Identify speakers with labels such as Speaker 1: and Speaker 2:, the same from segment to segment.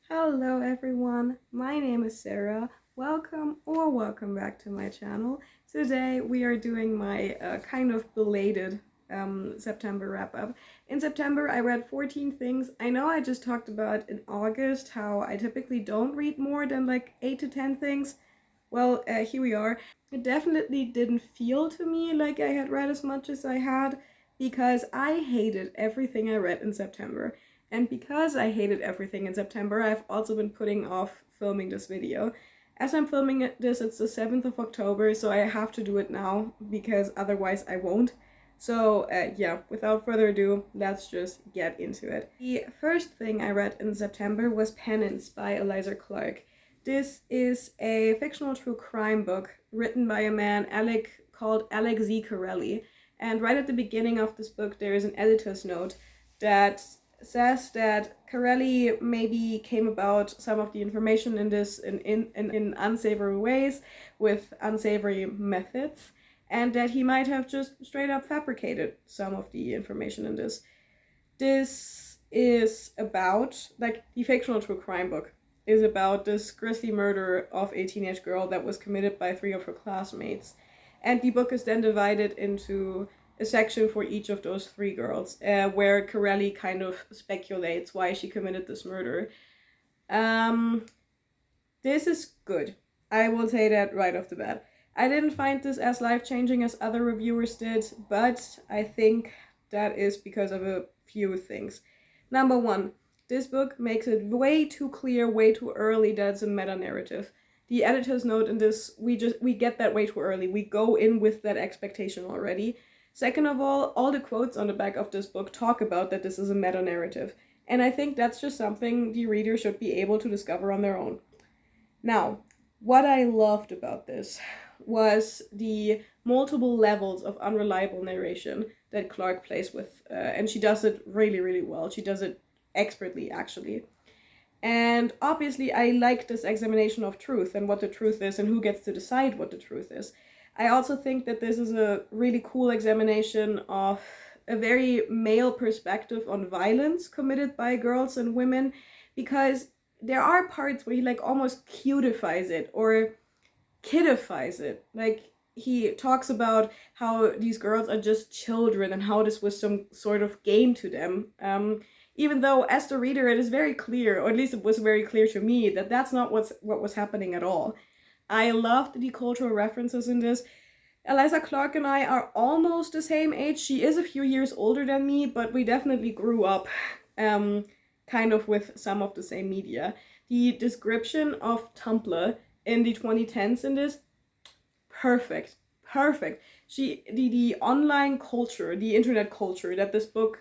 Speaker 1: Hello everyone, my name is Sarah. Welcome back to my channel. Today we are doing my kind of belated September wrap-up. In September I read 14 things. I know I just talked about in August how I typically don't read more than like 8 to 10 things. Well, here we are. It definitely didn't feel to me like I had read as much as I had because I hated everything I read in September. And because I hated everything in September, I've also been putting off filming this video. As I'm filming this, it's the 7th of October, so I have to do it now because otherwise I won't. So yeah, without further ado, let's just get into it. The first thing I read in September was Penance by Eliza Clark. This is a fictional true crime book written by a man called Alex Z. Corelli. And right at the beginning of this book, there is an editor's note that says that Corelli maybe came about some of the information in this in unsavory ways with unsavory methods, and that he might have just straight up fabricated some of the information in this. This is about, like, the fictional true crime book is about this grisly murder of a teenage girl that was committed by 3 of her classmates. And the book is then divided into a section for each of those 3 girls, where Corelli kind of speculates why she committed this murder. This is good. I will say that right off the bat. I didn't find this as life-changing as other reviewers did, but I think that is because of a few things. Number one, this book makes it way too clear, way too early that it's a meta-narrative. The editor's note in this, we get that way too early. We go in with that expectation already. Second of all the quotes on the back of this book talk about that this is a meta-narrative. And I think that's just something the reader should be able to discover on their own. Now, what I loved about this was the multiple levels of unreliable narration that Clark plays with. And she does it really, really well. She does it expertly, actually. And obviously I like this examination of truth and what the truth is and who gets to decide what the truth is. I also think that this is a really cool examination of a very male perspective on violence committed by girls and women, because there are parts where he like almost cutifies it or kidifies it. Like, he talks about how these girls are just children and how this was some sort of game to them. Even though, as the reader, it is very clear, or at least it was very clear to me, that that's not what was happening at all. I loved the cultural references in this. Eliza Clark and I are almost the same age. She is a few years older than me, but we definitely grew up kind of with some of the same media. The description of Tumblr in the 2010s in this, perfect. The online culture, the internet culture that this book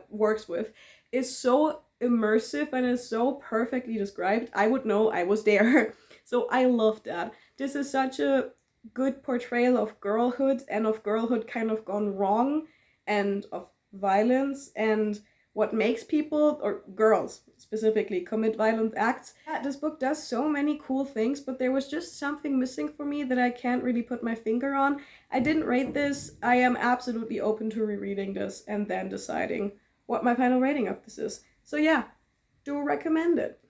Speaker 1: works with is so immersive and is so perfectly described. I would know, I was there. So I love that. This is such a good portrayal of girlhood, and of girlhood kind of gone wrong, and of violence and what makes people, or girls specifically, commit violent acts. Yeah, this book does so many cool things, but there was just something missing for me that I can't really put my finger on. I didn't rate this. I am absolutely open to rereading this and then deciding what my final rating of this is. So yeah, do recommend it.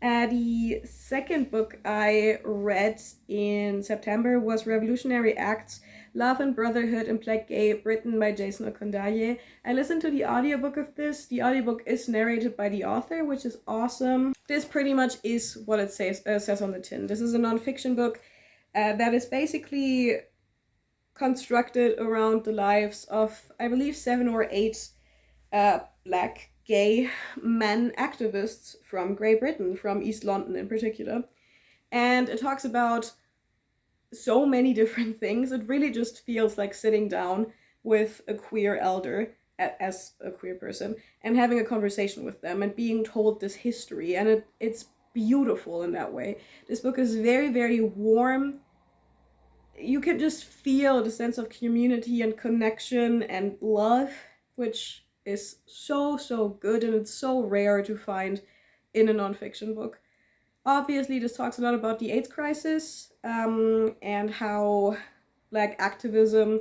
Speaker 1: The second book I read in September was Revolutionary Acts, Love and Brotherhood in Black Gay, written by Jason Okondaye. I listened to the audiobook of this. The audiobook is narrated by the author, which is awesome. This pretty much is what it says on the tin. This is a nonfiction book that is basically constructed around the lives of, I believe, 7 or 8 black gay men activists from Great Britain, from East London in particular. And it talks about so many different things. It really just feels like sitting down with a queer elder, as a queer person, and having a conversation with them and being told this history. And it's beautiful in that way. This book is very, very warm. You can just feel the sense of community and connection and love, which is so good, and it's so rare to find in a nonfiction book. Obviously, this talks a lot about the AIDS crisis and how Black activism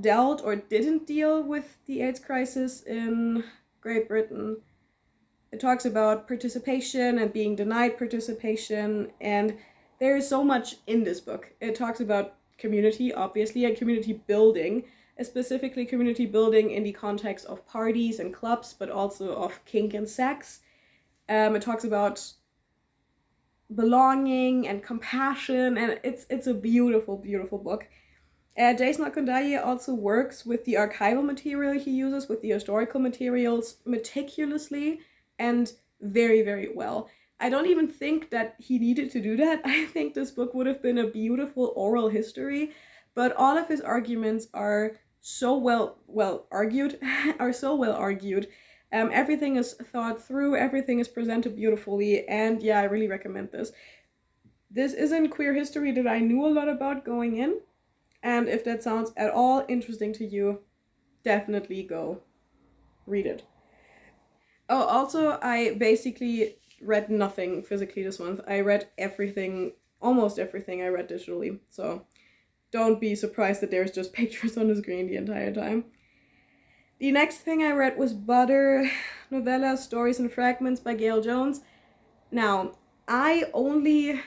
Speaker 1: dealt or didn't deal with the AIDS crisis in Great Britain. it talks about participation and being denied participation, and there is so much in this book. It talks about community, obviously, and community building, specifically community building in the context of parties and clubs, but also of kink and sex. It talks about belonging and compassion, and it's a beautiful, beautiful book. Jason Okondaye also works with the archival material he uses, with the historical materials, meticulously and very, very well. I don't even think that he needed to do that. I think this book would have been a beautiful oral history, but all of his arguments are so well argued, are so well argued. Everything is thought through, everything is presented beautifully, and yeah, I really recommend this. This isn't queer history that I knew a lot about going in, and if that sounds at all interesting to you, definitely go read it. Oh, also, I basically read nothing physically this month. I read everything, almost everything I read digitally, so don't be surprised that there's just pictures on the screen the entire time. The next thing I read was Butter, novella, Stories and Fragments by Gail Jones. Now, I only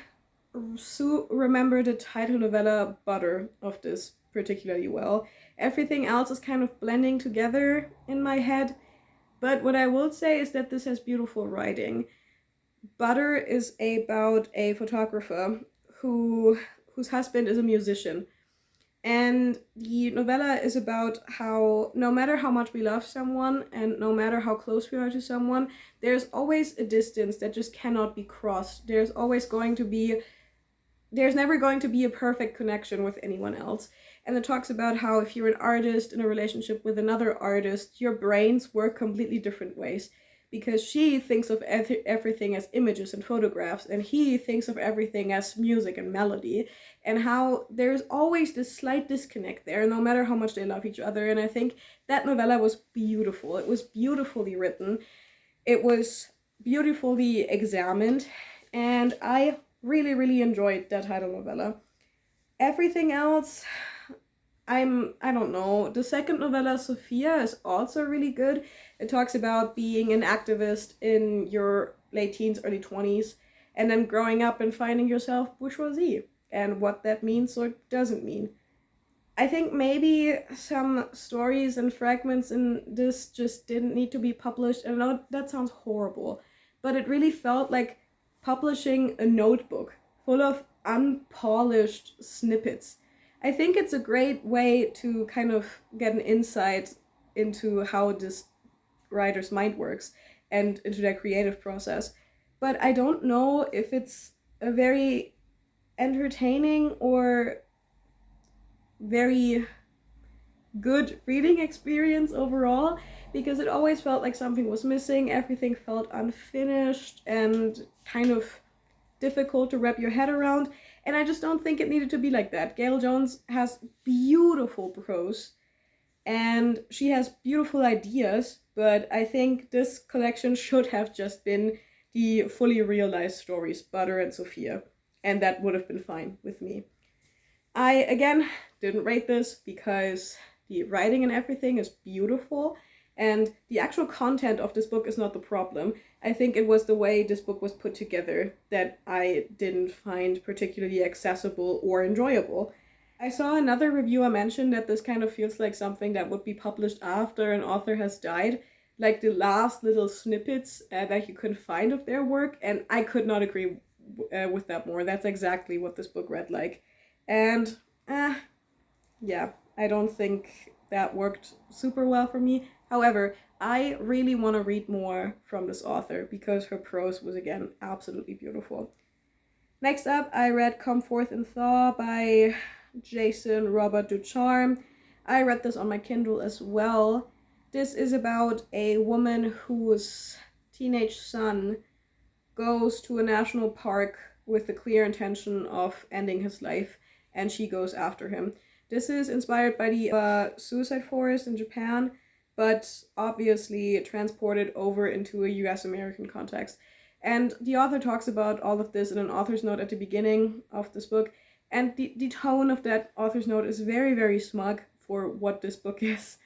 Speaker 1: remember the title novella Butter of this particularly well. Everything else is kind of blending together in my head, but what I will say is that this has beautiful writing. Butter is about a photographer whose husband is a musician. And the novella is about how no matter how much we love someone and no matter how close we are to someone, there's always a distance that just cannot be crossed. There's never going to be a perfect connection with anyone else. And it talks about how if you're an artist in a relationship with another artist, your brains work completely different ways. Because she thinks of everything as images and photographs, and he thinks of everything as music and melody, and how there's always this slight disconnect there, no matter how much they love each other. And I think that novella was beautiful. It was beautifully written. It was beautifully examined, and I really, really enjoyed that title novella. Everything else, I don't know. The second novella, Sophia, is also really good. It talks about being an activist in your late teens, early 20s, and then growing up and finding yourself bourgeoisie, and what that means or doesn't mean. I think maybe some stories and fragments in this just didn't need to be published. And I know that sounds horrible, but it really felt like publishing a notebook full of unpolished snippets. I think it's a great way to kind of get an insight into how this writer's mind works and into their creative process. But I don't know if it's a very entertaining or very good reading experience overall, because it always felt like something was missing. Everything felt unfinished and kind of difficult to wrap your head around. And I just don't think it needed to be like that. Gail Jones has beautiful prose and she has beautiful ideas, but I think this collection should have just been the fully realized stories, Butter and Sophia, and that would have been fine with me. I, again, didn't rate this because the writing and everything is beautiful, and the actual content of this book is not the problem. I think it was the way this book was put together that I didn't find particularly accessible or enjoyable. I saw another reviewer mention that this kind of feels like something that would be published after an author has died, like the last little snippets that you could find of their work, and I could not agree with that more. That's exactly what this book read like. And, yeah, I don't think that worked super well for me. However, I really want to read more from this author because her prose was, again, absolutely beautiful. Next up, I read Come Forth and Thaw by Jason Robert Ducharme. I read this on my Kindle as well. This is about a woman whose teenage son goes to a national park with the clear intention of ending his life, and she goes after him. This is inspired by the suicide forest in Japan, but obviously transported over into a US-American context. And the author talks about all of this in an author's note at the beginning of this book, and the tone of that author's note is very, very smug for what this book is.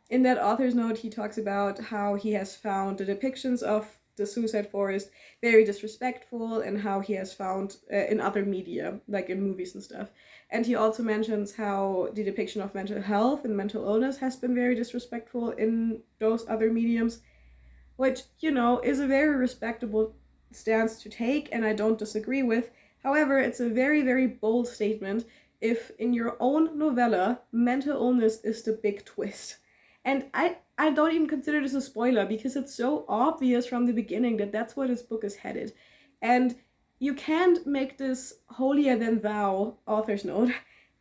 Speaker 1: In that author's note, he talks about how he has found the depictions of the Suicide Forest very disrespectful, and how he has found in other media, like in movies and stuff. And he also mentions how the depiction of mental health and mental illness has been very disrespectful in those other mediums, which, you know, is a very respectable stance to take, and I don't disagree with. However, it's a very, very bold statement if in your own novella, mental illness is the big twist. And I don't even consider this a spoiler, because it's so obvious from the beginning that that's where this book is headed. And you can't make this holier than thou, author's note,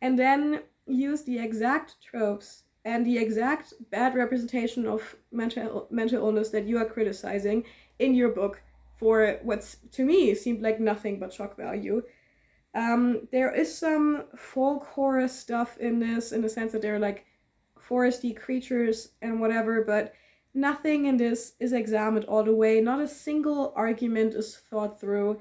Speaker 1: and then use the exact tropes and the exact bad representation of mental illness that you are criticizing in your book for what's, to me, seemed like nothing but shock value. There is some folk horror stuff in this, in the sense that they're like foresty creatures and whatever, but nothing in this is examined all the way. Not a single argument is thought through.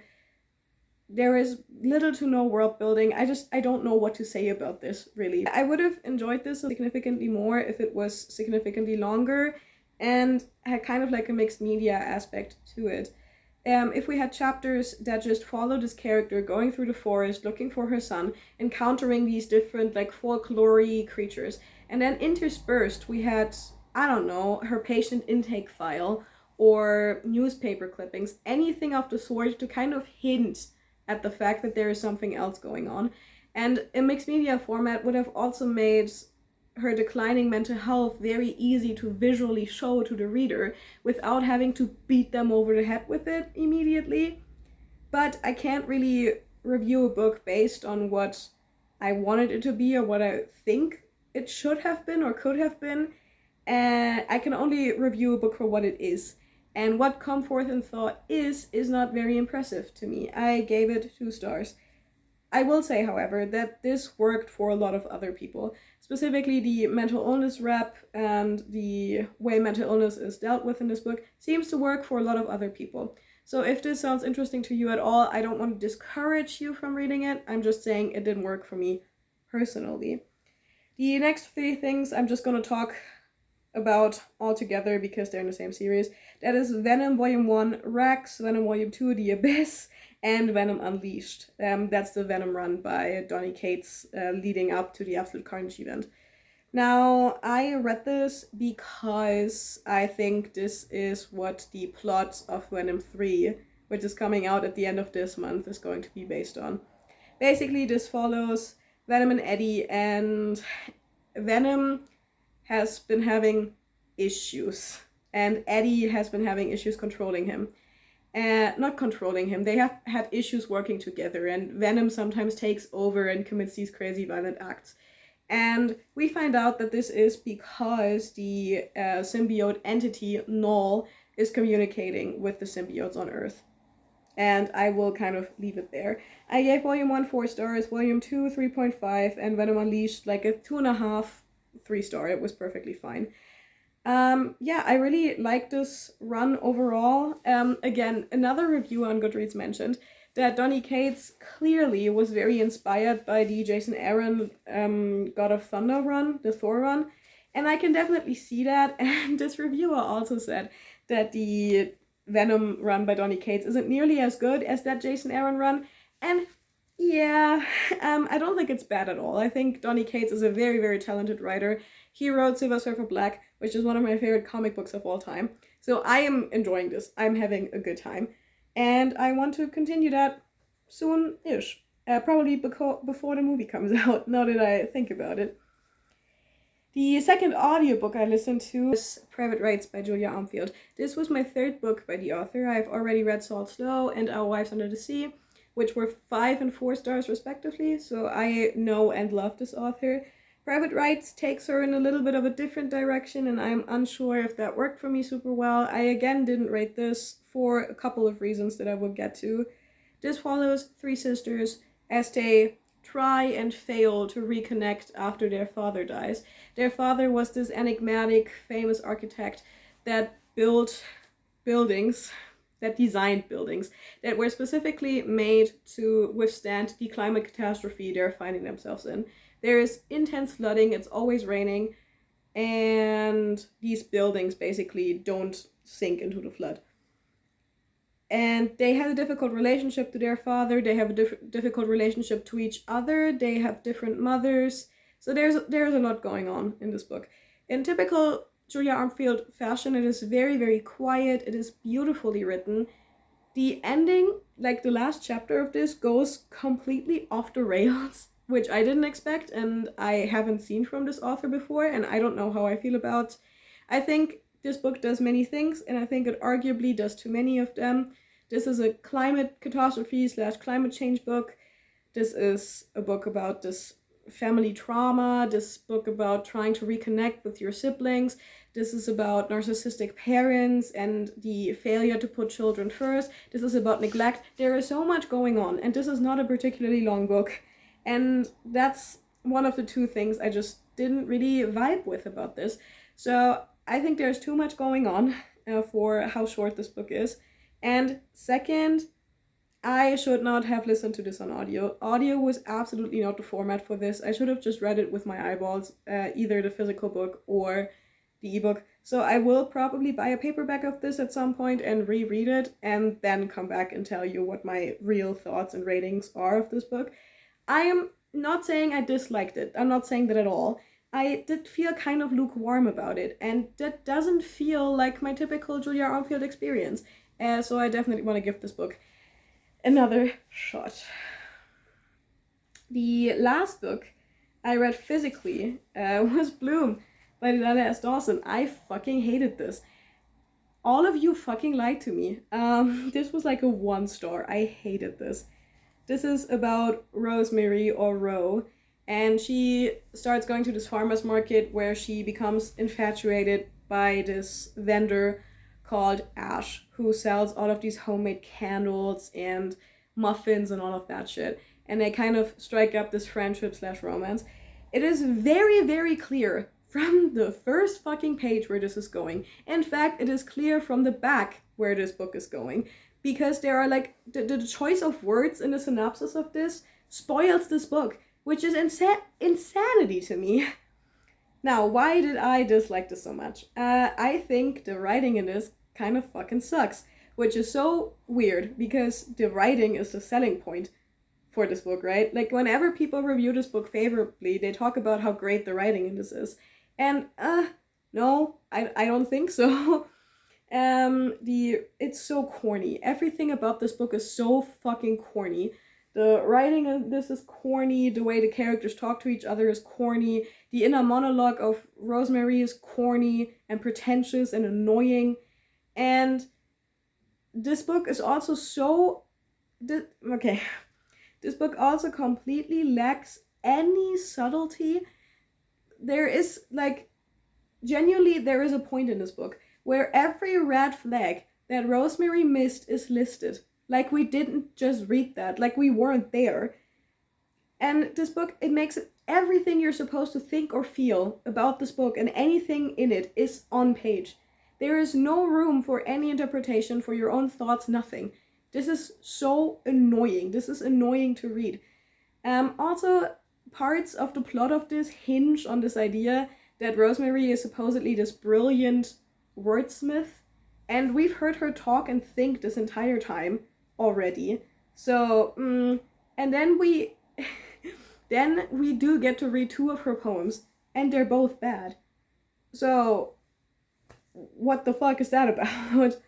Speaker 1: There is little to no world building. I don't know what to say about this, really. I would have enjoyed this significantly more if it was significantly longer and had kind of like a mixed media aspect to it. If we had chapters that just follow this character going through the forest looking for her son, encountering these different like folklore-y creatures, and then interspersed we had, I don't know, her patient intake file or newspaper clippings, anything of the sort to kind of hint at the fact that there is something else going on. And a mixed media format would have also made her declining mental health very easy to visually show to the reader without having to beat them over the head with it immediately. But I can't really review a book based on what I wanted it to be or what I think it should have been or could have been. And I can only review a book for what it is. And what Come Forth and Thaw is not very impressive to me. I gave it 2 stars. I will say, however, that this worked for a lot of other people. Specifically, the mental illness rep and the way mental illness is dealt with in this book seems to work for a lot of other people. So if this sounds interesting to you at all, I don't want to discourage you from reading it. I'm just saying it didn't work for me personally. The next 3 things I'm just going to talk about all together because they're in the same series. That is Venom Volume 1, Rex, Venom Volume 2, The Abyss, and Venom Unleashed. That's the Venom run by Donny Cates leading up to the Absolute Carnage event. Now, I read this because I think this is what the plot of Venom 3, which is coming out at the end of this month, is going to be based on. Basically, this follows Venom and Eddie, and Venom has been having issues, and Eddie has been having issues controlling him. Not controlling him, they have had issues working together, and Venom sometimes takes over and commits these crazy violent acts. And we find out that this is because the symbiote entity, Null, is communicating with the symbiotes on Earth. And I will kind of leave it there. I gave Volume 1 4 stars, Volume 2 3.5, and Venom Unleashed like a 2.5, 3 star. It was perfectly fine. Yeah, I really like this run overall. Again, another review on Goodreads mentioned that Donny Cates clearly was very inspired by the Jason Aaron God of Thunder run, the Thor run, and I can definitely see that. And this reviewer also said that the Venom run by Donny Cates isn't nearly as good as that Jason Aaron run, and yeah, I don't think it's bad at all. I think Donny Cates is a very, very talented writer. He wrote Silver Surfer Black, which is one of my favorite comic books of all time. So I am enjoying this. I'm having a good time. And I want to continue that soon-ish. Probably before the movie comes out, now that I think about it. The second audiobook I listened to is Private Rites by Julia Armfield. This was my 3rd book by the author. I've already read Salt Snow and Our Wives Under the Sea, which were 5 and 4 stars respectively, so I know and love this author. Private Rites takes her in a little bit of a different direction, and I'm unsure if that worked for me super well. I again didn't rate this for a couple of reasons that I will get to. This follows 3 sisters as they try and fail to reconnect after their father dies. Their father was this enigmatic, famous architect that built buildings, that designed buildings, that were specifically made to withstand the climate catastrophe they're finding themselves in. There is intense flooding, it's always raining, and these buildings basically don't sink into the flood. And they have a difficult relationship to their father. They have a difficult relationship to each other. They have different mothers. So there's a lot going on in this book. In typical Julia Armfield fashion, it is very, very quiet. It is beautifully written. The ending, like the last chapter of this, goes completely off the rails, which I didn't expect and I haven't seen from this author before, and I don't know how I feel about. I think this book does many things, and I think it arguably does too many of them. This is a climate catastrophe / climate change book. This is a book about this family trauma, this book about trying to reconnect with your siblings. This is about narcissistic parents and the failure to put children first. This is about neglect. There is so much going on, and this is not a particularly long book. And that's one of the two things I just didn't really vibe with about this. So I think there's too much going on for how short this book is. And second, I should not have listened to this on audio. Audio was absolutely not the format for this. I should have just read it with my eyeballs, either the physical book or the ebook. So I will probably buy a paperback of this at some point and reread it, and then come back and tell you what my real thoughts and ratings are of this book. I am not saying I disliked it. I'm not saying that at all. I did feel kind of lukewarm about it, and that doesn't feel like my typical Julia Armfield experience. So I definitely want to give this book another shot. The last book I read physically was Bloom by Delilah S. Dawson. I fucking hated this. All of you fucking lied to me. This was like a 1 star. I hated this. This is about Rosemary, or Ro, and she starts going to this farmer's market where she becomes infatuated by this vendor called Ash, who sells all of these homemade candles and muffins and all of that shit. And they kind of strike up this friendship / romance. It is very, very clear from the first fucking page where this is going. In fact, it is clear from the back where this book is going. Because there are like, the choice of words in the synopsis of this spoils this book, which is insanity to me. Now, why did I dislike this so much? I think the writing in this kind of fucking sucks, which is so weird because the writing is the selling point for this book, right? Like, whenever people review this book favorably, they talk about how great the writing in this is. And, no, I don't think so. It's so corny. Everything about this book is so fucking corny. The writing in this is corny, the way the characters talk to each other is corny, the inner monologue of Rosemary is corny and pretentious and annoying, and this book is also this book also completely lacks any subtlety. There is, like, genuinely, there is a point in this book where every red flag that Rosemary missed is listed. Like, we didn't just read that, like we weren't there. And this book, it makes everything you're supposed to think or feel about this book and anything in it is on page. There is no room for any interpretation, for your own thoughts, nothing. This is so annoying. This is annoying to read. Also, parts of the plot of this hinge on this idea that Rosemary is supposedly this brilliant wordsmith, and we've heard her talk and think this entire time already. So, and then we do get to read 2 of her poems, and they're both bad. So, what the fuck is that about?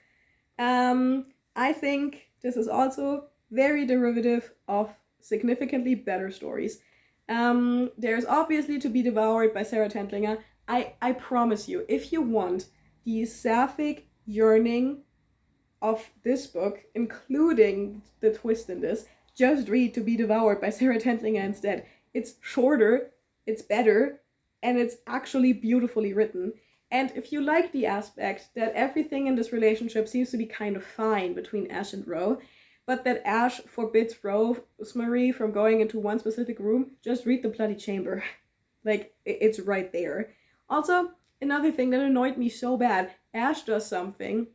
Speaker 1: I think this is also very derivative of significantly better stories. There's obviously To Be Devoured by Sarah Tentlinger. I promise you, if you want the sapphic yearning of this book, including the twist in this, just read To Be Devoured by Sarah Tentlinger instead. It's shorter, it's better, and it's actually beautifully written. And if you like the aspect that everything in this relationship seems to be kind of fine between Ash and Ro, but that Ash forbids Rosemary from going into one specific room, just read The Bloody Chamber. Like, it's right there. Also, another thing that annoyed me so bad, Ash does something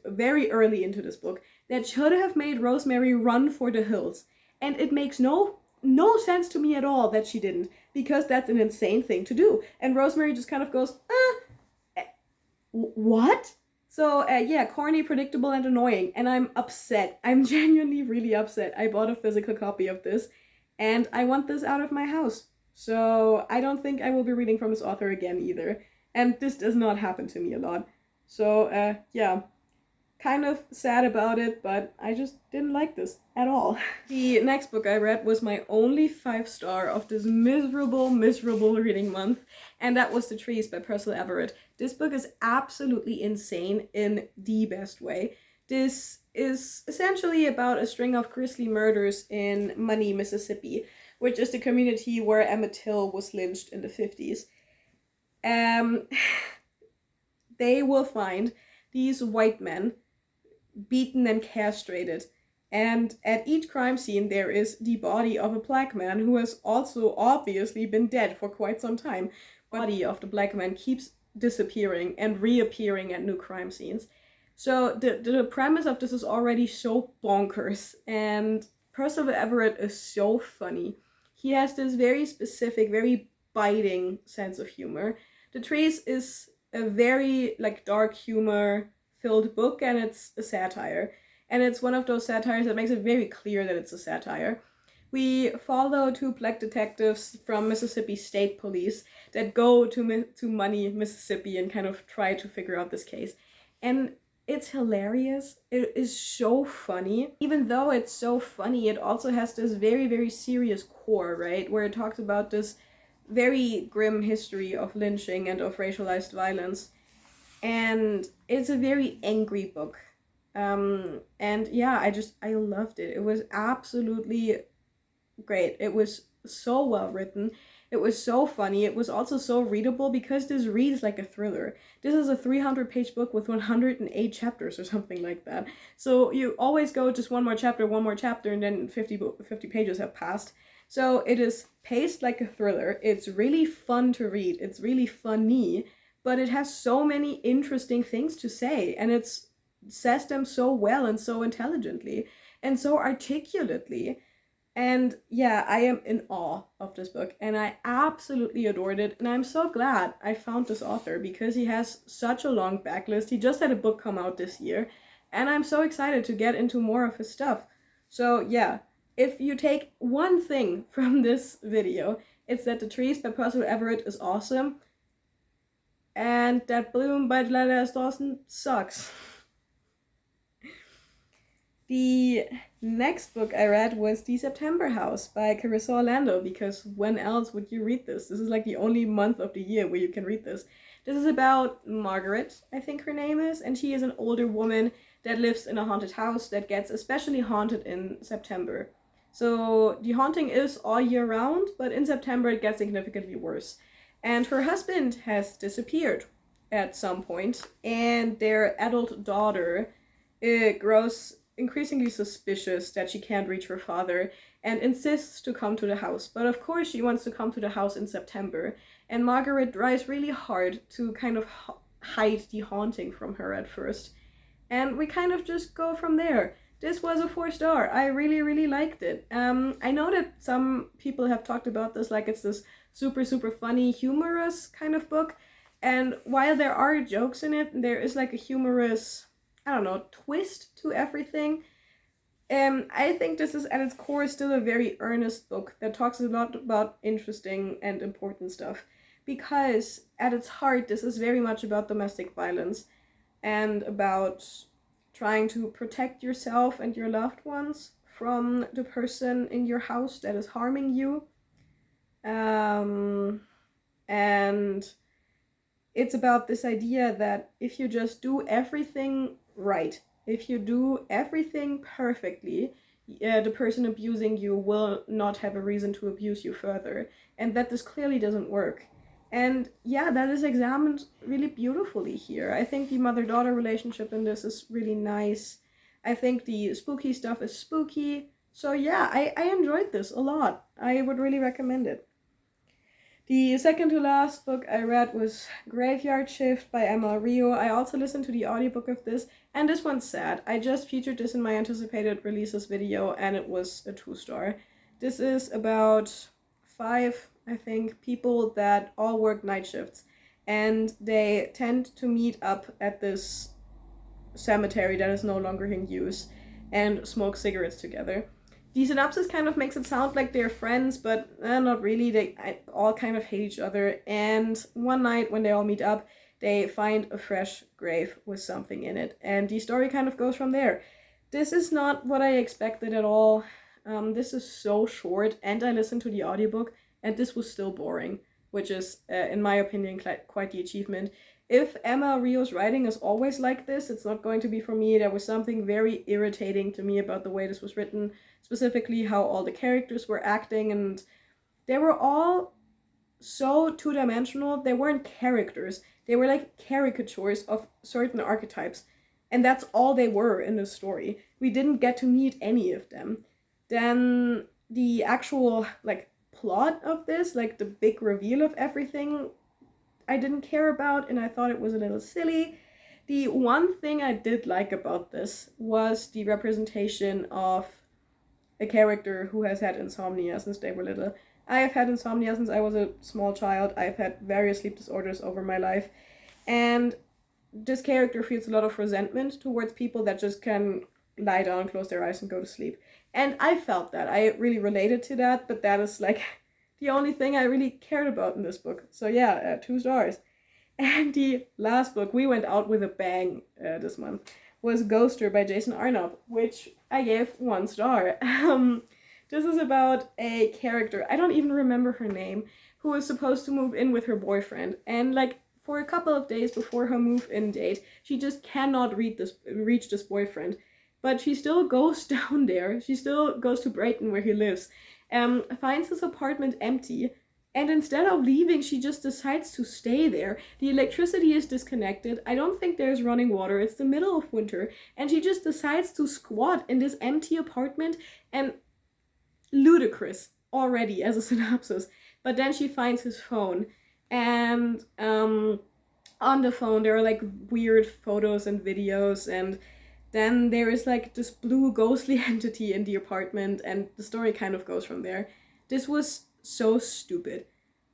Speaker 1: very early into this book that should have made Rosemary run for the hills. And it makes no sense to me at all that she didn't, because that's an insane thing to do. And Rosemary just kind of goes, what? So, yeah, corny, predictable, and annoying. And I'm upset. I'm genuinely really upset. I bought a physical copy of this, and I want this out of my house. So, I don't think I will be reading from this author again either. And this does not happen to me a lot. So, yeah, kind of sad about it, but I just didn't like this at all. The next book I read was my only 5-star of this miserable reading month, and that was The Trees by Percival Everett. This book is absolutely insane in the best way. This is essentially about a string of grisly murders in Money, Mississippi, which is the community where Emmett Till was lynched in the 50s. They will find these white men beaten and castrated. And at each crime scene, there is the body of a black man who has also obviously been dead for quite some time. The body of the black man keeps disappearing and reappearing at new crime scenes. So the premise of this is already so bonkers, and Percival Everett is so funny. He has this very specific, very biting sense of humor. The Trees is a very dark humor filled book, and it's a satire. And it's one of those satires that makes it very clear that it's a satire. We follow 2 black detectives from Mississippi State Police that go to Money, Mississippi, and kind of try to figure out this case. And it's hilarious. It is so funny. Even though it's so funny, it also has this very, very serious core, right? Where it talks about this very grim history of lynching and of racialized violence. And it's a very angry book. And yeah, I loved it. It was absolutely great. It was so well written. It was so funny. It was also so readable because this reads like a thriller. This is a 300-page book with 108 chapters or something like that. So you always go just one more chapter, and then 50 pages have passed. So it is paced like a thriller. It's really fun to read. It's really funny, but it has so many interesting things to say, and it says them so well and so intelligently and so articulately. And yeah, I am in awe of this book, and I absolutely adored it. And I'm so glad I found this author because he has such a long backlist. He just had a book come out this year, and I'm so excited to get into more of his stuff. So yeah, if you take one thing from this video, it's that The Trees by Percival Everett is awesome, and that Bloom by Gladys S. Dawson sucks. The next book I read was The September House by Carissa Orlando, because when else would you read this? This is like the only month of the year where you can read this. This is about Margaret, I think her name is, and she is an older woman that lives in a haunted house that gets especially haunted in September. So the haunting is all year round, but in September it gets significantly worse. And her husband has disappeared at some point, and their adult daughter grows increasingly suspicious that she can't reach her father and insists to come to the house. But of course she wants to come to the house in September, and Margaret tries really hard to kind of hide the haunting from her at first. And we kind of just go from there. This was a 4-star. I really, really liked it. I know that some people have talked about this like it's this super, super funny, humorous kind of book. And while there are jokes in it, there is like a humorous, I don't know, twist to everything. I think this is at its core still a very earnest book that talks a lot about interesting and important stuff. Because at its heart, this is very much about domestic violence and about trying to protect yourself and your loved ones from the person in your house that is harming you. And it's about this idea that if you just do everything right, if you do everything perfectly, the person abusing you will not have a reason to abuse you further, and that this clearly doesn't work. And yeah, that is examined really beautifully here. I think the mother-daughter relationship in this is really nice. I think the spooky stuff is spooky. So yeah, I enjoyed this a lot. I would really recommend it. The second to last book I read was Graveyard Shift by Emma Rio. I also listened to the audiobook of this, and this one's sad. I just featured this in my anticipated releases video, and it was a 2-star. This is about 5, I think, people that all work night shifts, and they tend to meet up at this cemetery that is no longer in use and smoke cigarettes together. The synopsis kind of makes it sound like they're friends, but not really. They all kind of hate each other, and one night when they all meet up, they find a fresh grave with something in it, and the story kind of goes from there. This is not what I expected at all. This is so short, and I listened to the audiobook, and this was still boring, which is, in my opinion, quite the achievement. If Emma Rio's writing is always like this, it's not going to be for me. There was something very irritating to me about the way this was written, specifically how all the characters were acting, and they were all so two-dimensional. They weren't characters. They were like caricatures of certain archetypes, and that's all they were in the story. We didn't get to meet any of them. Then the actual, like, plot of this, like the big reveal of everything, I didn't care about, and I thought it was a little silly. The one thing I did like about this was the representation of a character who has had insomnia since they were little. I have had insomnia since I was a small child. I've had various sleep disorders over my life, and this character feels a lot of resentment towards people that just can lie down, close their eyes, and go to sleep. And I felt that. I really related to that, but that is like the only thing I really cared about in this book. So yeah, 2 stars. And the last book, we went out with a bang this month, was Ghoster by Jason Arnott, which I gave 1 star. This is about a character, I don't even remember her name, who is supposed to move in with her boyfriend. And like for a couple of days before her move-in date, she just cannot reach this boyfriend. But she still goes down there. She still goes to Brighton where he lives. Finds his apartment empty, and instead of leaving, she just decides to stay there. The electricity is disconnected. I don't think there's running water. It's the middle of winter, and she just decides to squat in this empty apartment, and ludicrous already as a synopsis. But then she finds his phone, and on the phone there are like weird photos and videos, and then there is like this blue ghostly entity in the apartment, and the story kind of goes from there. This was so stupid.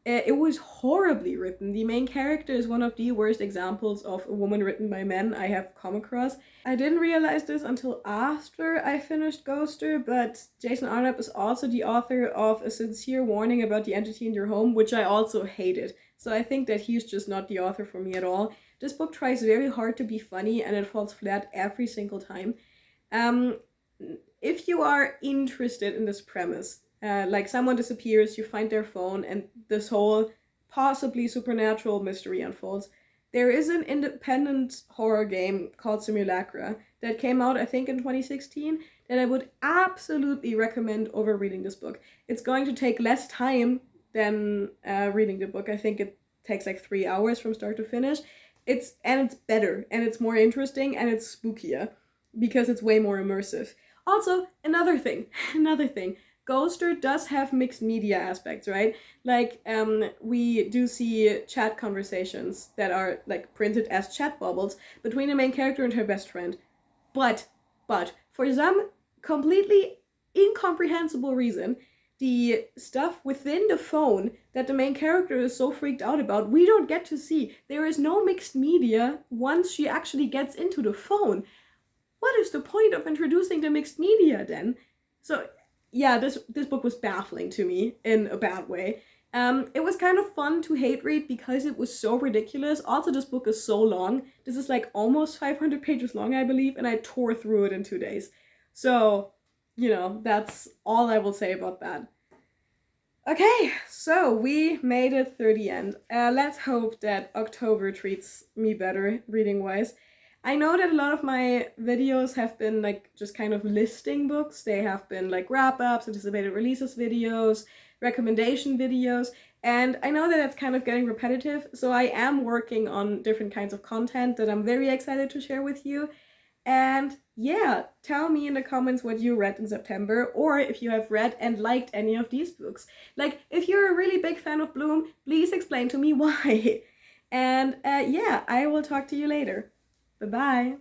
Speaker 1: It was horribly written. The main character is one of the worst examples of a woman written by men I have come across. I didn't realize this until after I finished Ghoster, but Jason Arnott is also the author of A Sincere Warning About the Entity in Your Home, which I also hated. So I think that he's just not the author for me at all. This book tries very hard to be funny, and it falls flat every single time. If you are interested in this premise, like someone disappears, you find their phone, and this whole possibly supernatural mystery unfolds, there is an independent horror game called Simulacra that came out, I think, in 2016, that I would absolutely recommend over reading this book. It's going to take less time than reading the book. I think it takes like 3 hours from start to finish. It's better, and it's more interesting, and it's spookier because it's way more immersive. Also, another thing, Ghoster does have mixed media aspects, right? Like, we do see chat conversations that are like printed as chat bubbles between the main character and her best friend. But, for some completely incomprehensible reason, the stuff within the phone that the main character is so freaked out about, we don't get to see. There is no mixed media once she actually gets into the phone. What is the point of introducing the mixed media then? So yeah, this book was baffling to me in a bad way. It was kind of fun to hate read because it was so ridiculous. Also, this book is so long. This is like almost 500 pages long, I believe, and I tore through it in 2 days. So, you know, that's all I will say about that. Okay, so we made it through the end. Let's hope that October treats me better, reading-wise. I know that a lot of my videos have been like just kind of listing books. They have been like wrap-ups, anticipated releases videos, recommendation videos, and I know that it's kind of getting repetitive, so I am working on different kinds of content that I'm very excited to share with you. And yeah, tell me in the comments what you read in September, or if you have read and liked any of these books. Like, if you're a really big fan of Bloom, please explain to me why. And yeah, I will talk to you later. Bye-bye.